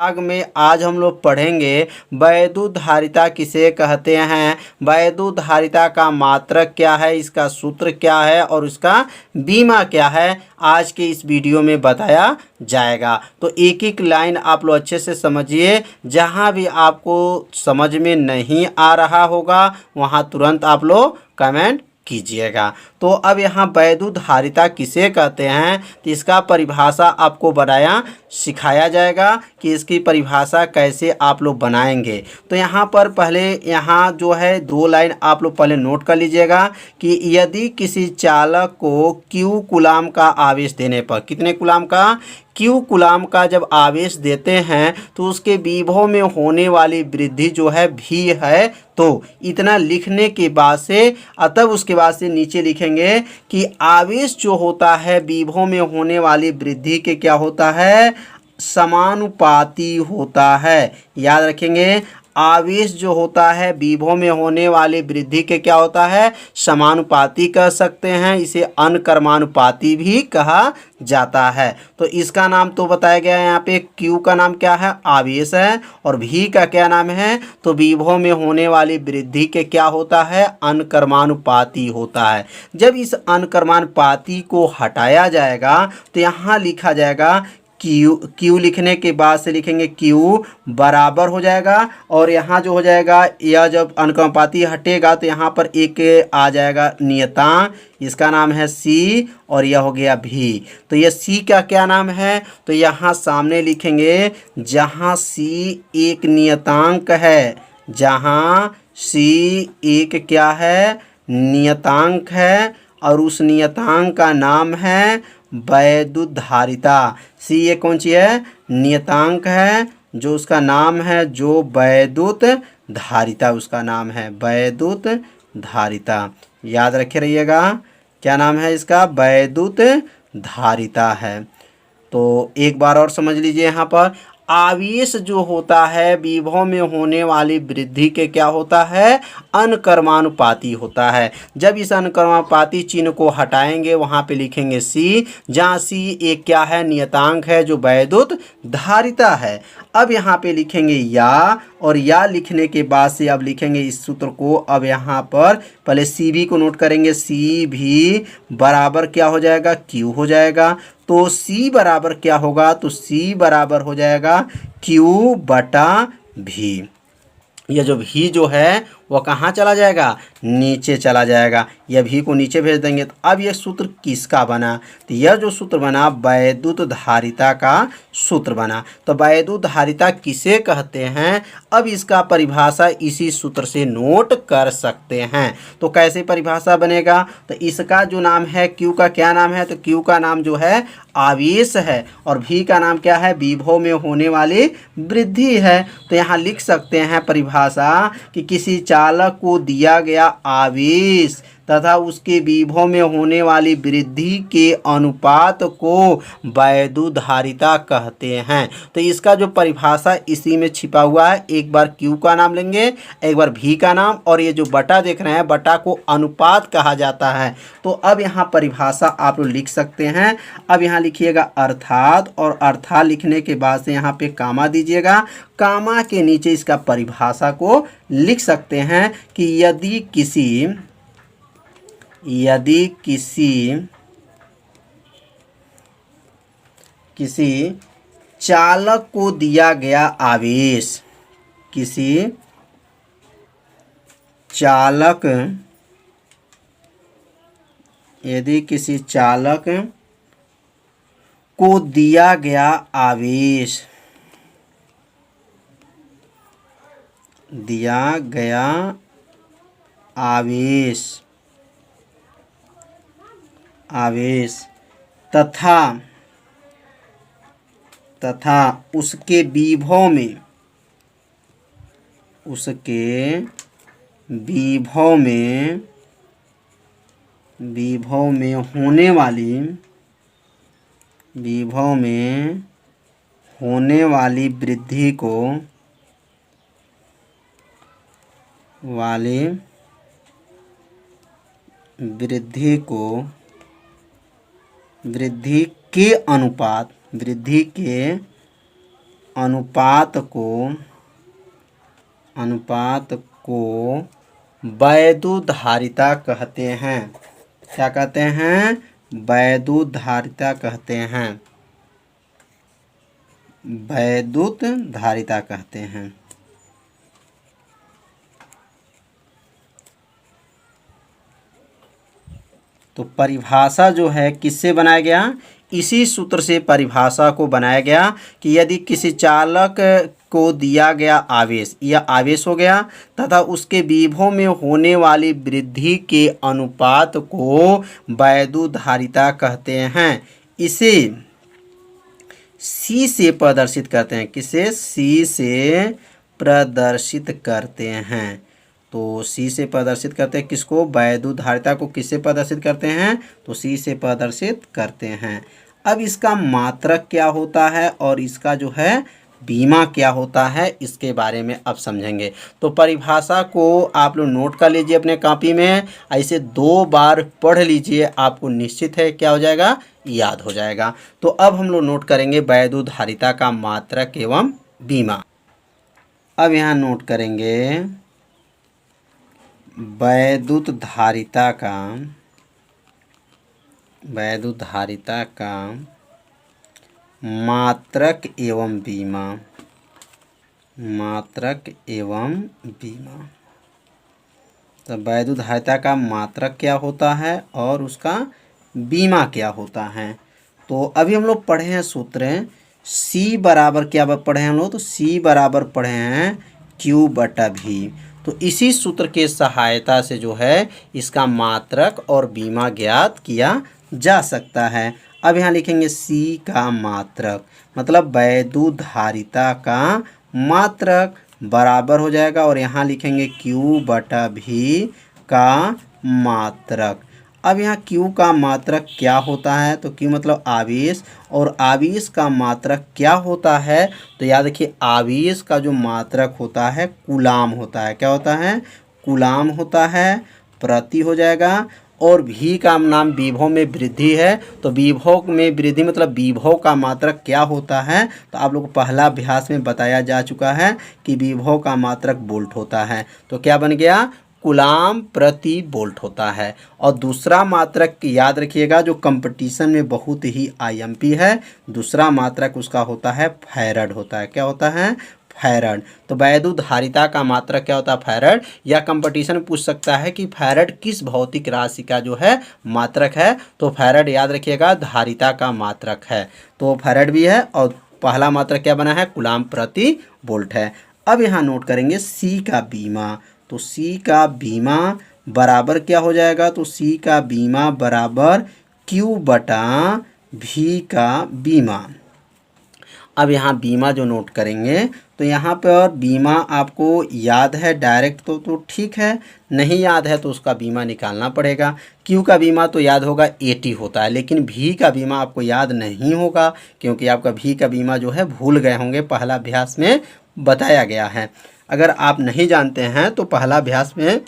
भाग में आज हम लोग पढ़ेंगे वैद्युत धारिता किसे कहते हैं, वैद्युत धारिता का मात्रक क्या है, इसका सूत्र क्या है और उसका बीमा क्या है, आज के इस वीडियो में बताया जाएगा। तो एक एक लाइन आप लोग अच्छे से समझिए। जहां भी आपको समझ में नहीं आ रहा होगा वहां तुरंत आप लोग कमेंट कीजिएगा। तो अब यहाँ वैद्युत धारिता किसे कहते हैं, तो इसका परिभाषा आपको बनाया सिखाया जाएगा कि इसकी परिभाषा कैसे आप लोग बनाएंगे। तो यहाँ पर पहले यहाँ जो है 2 लाइन आप लोग पहले नोट कर लीजिएगा कि यदि किसी चालक को क्यू कूलाम का आवेश देने पर, कितने कूलाम का, क्यू कूलाम का जब आवेश देते हैं तो उसके विभव में होने वाली वृद्धि जो है भी है। तो इतना लिखने के बाद से तब उसके बाद से नीचे लिखेंगे कि आवेश जो होता है विभव में होने वाली वृद्धि के क्या होता है, समानुपाती होता है। याद रखेंगे, आवेश जो होता है विभव में होने वाली वृद्धि के क्या होता है, समानुपाती कह सकते हैं, इसे अनकर्मानुपाती भी कहा जाता है। तो इसका नाम तो बताया गया है, यहाँ पे Q का नाम क्या है, आवेश है, और V का क्या नाम है, तो विभव में होने वाली वृद्धि के क्या होता है, अनकर्मानुपाती होता है। जब इस अनकर्मानुपाती को हटाया जाएगा तो यहाँ लिखा जाएगा क्यू लिखने के बाद से लिखेंगे क्यू बराबर हो जाएगा, और यहाँ जो हो जाएगा, यह जब अनुकंपाती हटेगा तो यहाँ पर एक आ जाएगा नियतांक, इसका नाम है सी, और यह हो गया भी। तो यह सी का क्या नाम है, तो यहाँ सामने लिखेंगे जहाँ सी एक नियतांक है, जहाँ सी एक क्या है, नियतांक है, और उस नियतांक का नाम है वैद्युत धारिता। सी ये कौन सी है, नियतांक है, जो उसका नाम है जो वैद्युत धारिता, उसका नाम है वैद्युत धारिता। याद रखे रहिएगा, क्या नाम है इसका, वैद्युत धारिता है। तो एक बार और समझ लीजिए, यहाँ पर आवेश जो होता है विभव में होने वाली वृद्धि के क्या होता है, अनकर्मानुपाती होता है। जब इस अनकर्मानुपाती चिन्ह को हटाएंगे वहाँ पे लिखेंगे सी, जहाँ सी एक क्या है, नियतांक है जो वैद्युत धारिता है। अब यहाँ पे लिखेंगे या, और या लिखने के बाद से अब लिखेंगे इस सूत्र को। अब यहाँ पर पहले सी भी को नोट करेंगे, सी भी बराबर क्या हो जाएगा, क्यू हो जाएगा। तो C बराबर क्या होगा, तो C बराबर हो जाएगा Q बटा V। यह जो भी जो है वह कहाँ चला जाएगा, नीचे चला जाएगा। यह भी को नीचे भेज देंगे। तो अब यह सूत्र किसका बना, तो यह जो सूत्र बना वैद्युत धारिता का सूत्र बना। तो वैद्युत धारिता किसे कहते हैं, अब इसका परिभाषा इसी सूत्र से नोट कर सकते हैं। तो कैसे परिभाषा बनेगा, तो इसका जो नाम है Q का क्या नाम है, तो Q का नाम जो है आवेश है, और V का नाम क्या है, विभव में होने वाली वृद्धि है। तो यहाँ लिख सकते हैं परिभाषा कि किसी चालक को दिया गया आवेश तथा उसके विभव में होने वाली वृद्धि के अनुपात को वैद्युत धारिता कहते हैं। तो इसका जो परिभाषा इसी में छिपा हुआ है। एक बार Q का नाम लेंगे, एक बार V का नाम, और ये जो बटा देख रहे हैं, बटा को अनुपात कहा जाता है। तो अब यहाँ परिभाषा आप लोग लिख सकते हैं। अब यहाँ लिखिएगा अर्थात, और अर्थात लिखने के बाद से यहाँ पे कामा दीजिएगा। कामा के नीचे इसका परिभाषा को लिख सकते हैं कि यदि किसी चालक को दिया गया आवेश, किसी चालक, यदि किसी चालक को दिया गया आवेश, आवेश तथा उसके विभव में होने वाली वृद्धि को वृद्धि के अनुपात को वैद्युतधारिता कहते हैं। क्या कहते हैं? वैद्युतधारिता कहते हैं। वैद्युतधारिता कहते हैं। तो परिभाषा जो है किससे बनाया गया? इसी सूत्र से परिभाषा को बनाया गया कि यदि किसी चालक को दिया गया आवेश या आवेश हो गया तथा उसके विभव में होने वाली वृद्धि के अनुपात को वैद्युतधारिता कहते हैं। इसे C से प्रदर्शित करते हैं। किसे? C से प्रदर्शित करते हैं। तो C से प्रदर्शित करते हैं किसको? वैद्युतधारिता को किससे प्रदर्शित करते हैं? तो C से प्रदर्शित करते हैं। अब इसका मात्रक क्या होता है और इसका जो है बीमा क्या होता है, इसके बारे में अब समझेंगे। तो परिभाषा को आप लोग नोट कर लीजिए अपने कॉपी में, ऐसे 2 बार पढ़ लीजिए, आपको निश्चित है क्या हो जाएगा? याद हो जाएगा। तो अब हम लोग नोट करेंगे वैद्युतधारिता का मात्रक एवं बीमा। अब यहाँ नोट करेंगे वैद्युतधारिता का मात्रक एवं बीमा। तो वैद्युतधारिता का मात्रक क्या होता है और उसका बीमा क्या होता है। तो अभी हम लोग पढ़े हैं सूत्र C बराबर क्या पढ़े हैं हम लोग? तो C बराबर पढ़े हैं Q/V। तो इसी सूत्र के सहायता से जो है इसका मात्रक और बीमा ज्ञात किया जा सकता है। अब यहाँ लिखेंगे C का मात्रक, मतलब वैद्युतधारिता का मात्रक बराबर हो जाएगा, और यहाँ लिखेंगे Q/V का मात्रक। अब यहाँ Q का मात्रक क्या होता है? तो Q मतलब आवेश, और आवेश का मात्रक क्या होता है? तो याद रखिए आवेश का जो मात्रक होता है कूलाम होता है। क्या होता है? कूलाम होता है, प्रति हो जाएगा। और V का नाम विभव में वृद्धि है, तो विभव में वृद्धि मतलब विभव का मात्रक क्या होता है? तो आप लोग को पहला अभ्यास में बताया जा चुका है कि विभव का मात्रक वोल्ट होता है। तो क्या बन गया? कूलाम प्रति वोल्ट होता है। और दूसरा मात्रक याद रखिएगा जो कंपटीशन में बहुत ही IMP है, दूसरा मात्रक उसका होता है फैरड होता है। क्या होता है? फैरड। तो वैद्युतधारिता का मात्रक क्या होता है? फैरड। या कंपटीशन में पूछ सकता है कि फैरड किस भौतिक राशि का जो है मात्रक है? तो फैरड याद रखिएगा धारिता का मात्रक है। तो फैरड भी है, और पहला मात्रक क्या बना है? कूलाम प्रति वोल्ट है। अब यहाँ नोट करेंगे C का बीमा। तो C का बीमा बराबर क्या हो जाएगा? तो C का बीमा बराबर Q/V का बीमा। अब यहाँ बीमा जो नोट करेंगे तो यहाँ पर बीमा आपको याद है डायरेक्ट तो ठीक है, नहीं याद है तो उसका बीमा निकालना पड़ेगा। Q का बीमा तो याद होगा 80 होता है, लेकिन V का बीमा आपको याद नहीं होगा क्योंकि आपका V का बीमा जो है भूल गए होंगे, पहला अभ्यास में बताया गया है। अगर आप नहीं जानते हैं तो पहला अभ्यास में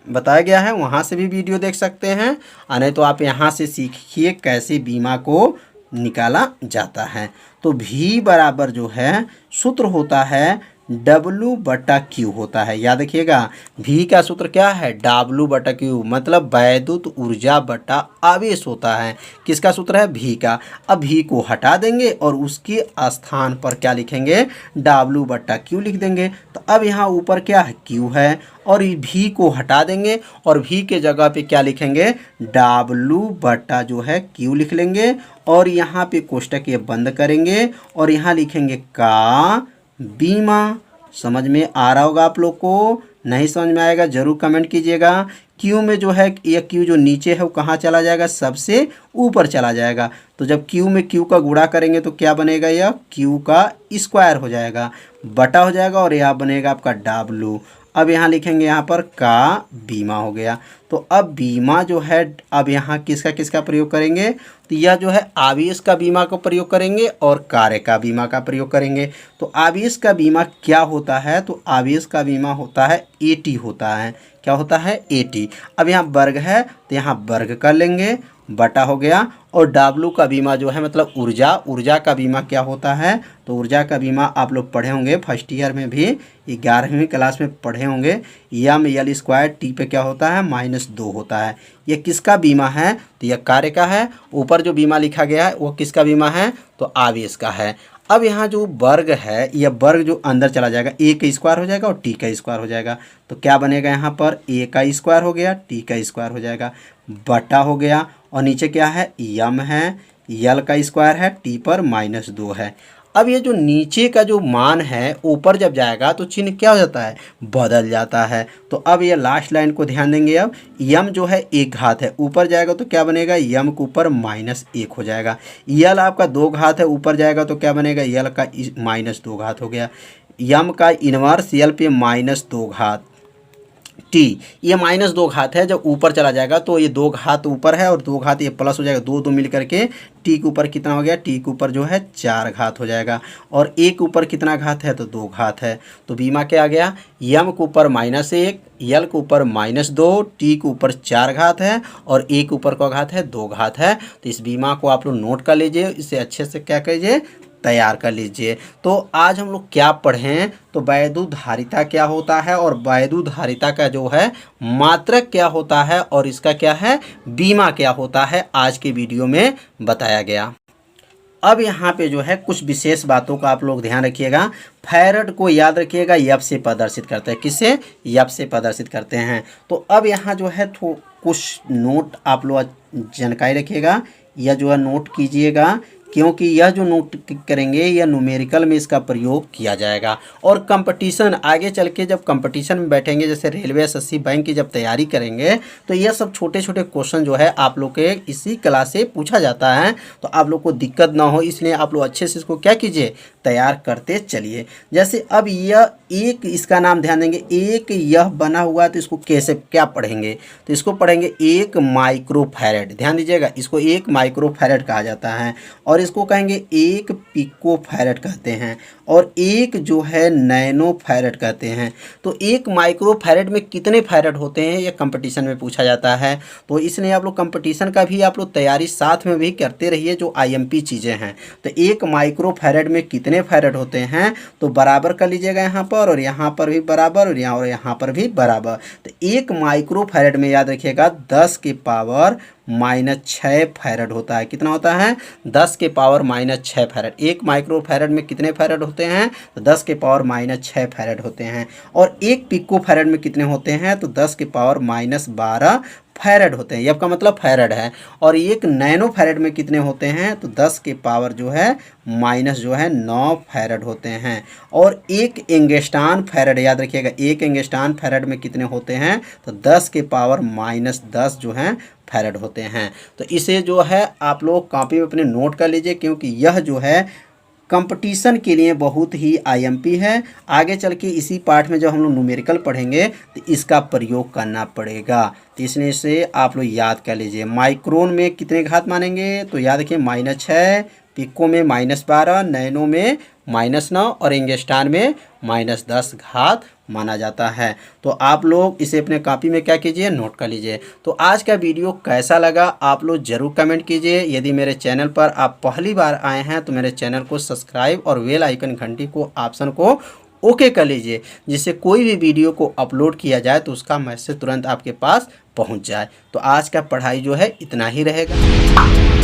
बताया गया है, वहाँ से भी वीडियो देख सकते हैं, और नहीं तो आप यहाँ से सीखिए कैसे बीमा को निकाला जाता है। तो V बराबर जो है सूत्र होता है W/Q होता है। याद रखिएगा V का सूत्र क्या है? W/Q, मतलब वैद्युत ऊर्जा बटा आवेश होता है। किसका सूत्र है? V का। अब V को हटा देंगे और उसके स्थान पर क्या लिखेंगे? W/Q लिख देंगे। तो अब यहाँ ऊपर क्या है? Q है, और V को हटा देंगे और V के जगह पे क्या लिखेंगे? W/Q लिख लेंगे, और यहाँ पे कोष्टक ये बंद करेंगे और यहाँ लिखेंगे का बीमा। समझ में आ रहा होगा आप लोग को? नहीं समझ में आएगा जरूर कमेंट कीजिएगा। Q में जो है ये Q जो नीचे है वो कहाँ चला जाएगा? सबसे ऊपर चला जाएगा। तो जब Q में Q का गुणा करेंगे तो क्या बनेगा? यह Q का स्क्वायर हो जाएगा, बटा हो जाएगा, और यह बनेगा आपका W। अब यहाँ लिखेंगे यहाँ पर का बीमा हो गया। तो अब बीमा जो है, अब यहाँ किसका किसका प्रयोग करेंगे, तो यह जो है आवेश का बीमा को प्रयोग करेंगे और कार्य का बीमा का प्रयोग करेंगे। तो आवेश का बीमा क्या होता है, तो आवेश का बीमा होता है AT होता है। क्या होता है, AT। अब यहाँ वर्ग है तो यहाँ वर्ग कर लेंगे, बटा हो गया। और W का बीमा जो है मतलब ऊर्जा, ऊर्जा का बीमा क्या होता है, तो ऊर्जा का बीमा आप लोग पढ़े होंगे फर्स्ट ईयर में भी, 11वीं क्लास में पढ़े होंगे। ml² T पे क्या होता है, -2 होता है। ये किसका बीमा है, तो यह कार्य का है। ऊपर जो बीमा लिखा गया है वो किसका बीमा है, तो आवेश का है। अब यहाँ जो वर्ग है, यह वर्ग जो अंदर चला जाएगा, A का स्क्वायर हो जाएगा और T का स्क्वायर हो जाएगा। तो क्या बनेगा यहाँ पर, A का स्क्वायर हो गया, T का स्क्वायर हो जाएगा, बटा हो गया। और नीचे क्या है, यम है, यल का स्क्वायर है, T पर -2 है। अब ये जो नीचे का जो मान है ऊपर जब जाएगा तो चिन्ह क्या हो जाता है, बदल जाता है। तो अब ये लास्ट लाइन को ध्यान देंगे। अब यम जो है एक घात है, ऊपर जाएगा तो क्या बनेगा, यम के ऊपर -1 हो जाएगा। यल आपका 2 घात है, ऊपर जाएगा तो क्या बनेगा, यल का -2 घात हो गया। यम का इनवर्स यल पे -2 घात T, ये -2 घात है। जब ऊपर चला जाएगा तो ये 2 घात ऊपर है और 2 घात ये प्लस हो जाएगा, 2 मिल करके T के ऊपर कितना हो गया, T के ऊपर जो है 4 घात हो जाएगा। और A के ऊपर कितना घात है, तो 2 घात है। तो बीमा क्या आ गया, यम के ऊपर -1, यल के ऊपर -2, T के ऊपर 4 घात है और A के ऊपर का घात है 2 घात है। तो इस बीमा को आप लोग नोट कर लीजिए, इसे अच्छे से क्या कीजिए, तैयार कर लीजिए। तो आज हम लोग क्या पढ़ें, तो वैद्युत धारिता क्या होता है और वैद्युत धारिता का जो है मात्रक क्या होता है और इसका क्या है, बीमा क्या होता है, आज के वीडियो में बताया गया। अब यहाँ पे जो है कुछ विशेष बातों का आप लोग ध्यान रखिएगा। फैरड को याद रखिएगा, यफ से प्रदर्शित करते हैं, किससे, यफ से प्रदर्शित करते हैं। तो अब यहाँ जो है कुछ नोट आप लोग जानकारी रखिएगा, यह जो है नोट कीजिएगा, क्योंकि यह जो नोट करेंगे यह न्यूमेरिकल में इसका प्रयोग किया जाएगा। और कंपटीशन आगे चल के जब कंपटीशन में बैठेंगे, जैसे रेलवे SSC बैंक की जब तैयारी करेंगे, तो यह सब छोटे छोटे क्वेश्चन जो है आप लोग के इसी क्लास से पूछा जाता है। तो आप लोग को दिक्कत ना हो, इसलिए आप लोग अच्छे से इसको क्या कीजिए, तैयार करते चलिए। जैसे अब यह एक, इसका नाम ध्यान देंगे, एक यह बना हुआ है तो इसको कैसे क्या पढ़ेंगे, तो इसको पढ़ेंगे 1 माइक्रोफैरड। ध्यान दीजिएगा, इसको 1 माइक्रोफैरड कहा जाता है और इसको कहेंगे 1 पिकोफैरड कहते हैं और एक जो है नैनोफैरड कहते हैं। तो 1 माइक्रोफैरड में कितने फैरड होते हैं, यह कंपटीशन में पूछा जाता है। तो इसलिए आप लोग कंपटीशन का भी आप लोग तैयारी साथ में भी करते रहिए, जो IMP चीज़ें हैं। तो 1 माइक्रोफैरड में कितने फैरड होते हैं, तो बराबर कर लीजिएगा यहाँ पर, और यहाँ पर भी बराबर और यहाँ पर भी बराबर। तो 1 माइक्रोफैरड में याद रखिएगा 10 के पावर -6 फैरड होता है। कितना होता है, 10 के पावर -6 फैरड। 1 माइक्रोफैरड में कितने फैरड होते हैं, तो 10 के पावर -6 फैरड होते हैं। और 1 पिकोफैरड में कितने होते हैं, तो 10 के पावर -12 फैरड होते हैं। ये आपका मतलब फैरड है। और 1 नैनोफैरड में कितने होते हैं, तो 10 के पावर जो है -9 फैरड होते हैं। और 1 एंगस्ट्रॉन फैरड याद रखिएगा, 1 एंगस्ट्रॉन फैरड में कितने होते हैं, तो 10 के पावर -10 जो है फैरड होते हैं। तो इसे जो है आप लोग कॉपी में अपने नोट कर लीजिए, क्योंकि यह जो है कंपटीशन के लिए बहुत ही IMP है। आगे चल के इसी पार्ट में जब हम लोग न्यूमेरिकल पढ़ेंगे तो इसका प्रयोग करना पड़ेगा। तो इसलिए इसे आप लोग याद कर लीजिए। माइक्रोन में कितने घात मानेंगे, तो याद रखिए -6, पिको में -12, नैनो में -9 और एंगस्ट्रॉन में -10 घात माना जाता है। तो आप लोग इसे अपने कॉपी में क्या कीजिए, नोट कर लीजिए। तो आज का वीडियो कैसा लगा आप लोग ज़रूर कमेंट कीजिए। यदि मेरे चैनल पर आप पहली बार आए हैं तो मेरे चैनल को सब्सक्राइब और बेल आइकन घंटी को ऑप्शन को ओके कर लीजिए, जिससे कोई भी वीडियो को अपलोड किया जाए तो उसका मैसेज तुरंत आपके पास पहुंच जाए। तो आज का पढ़ाई जो है इतना ही रहेगा।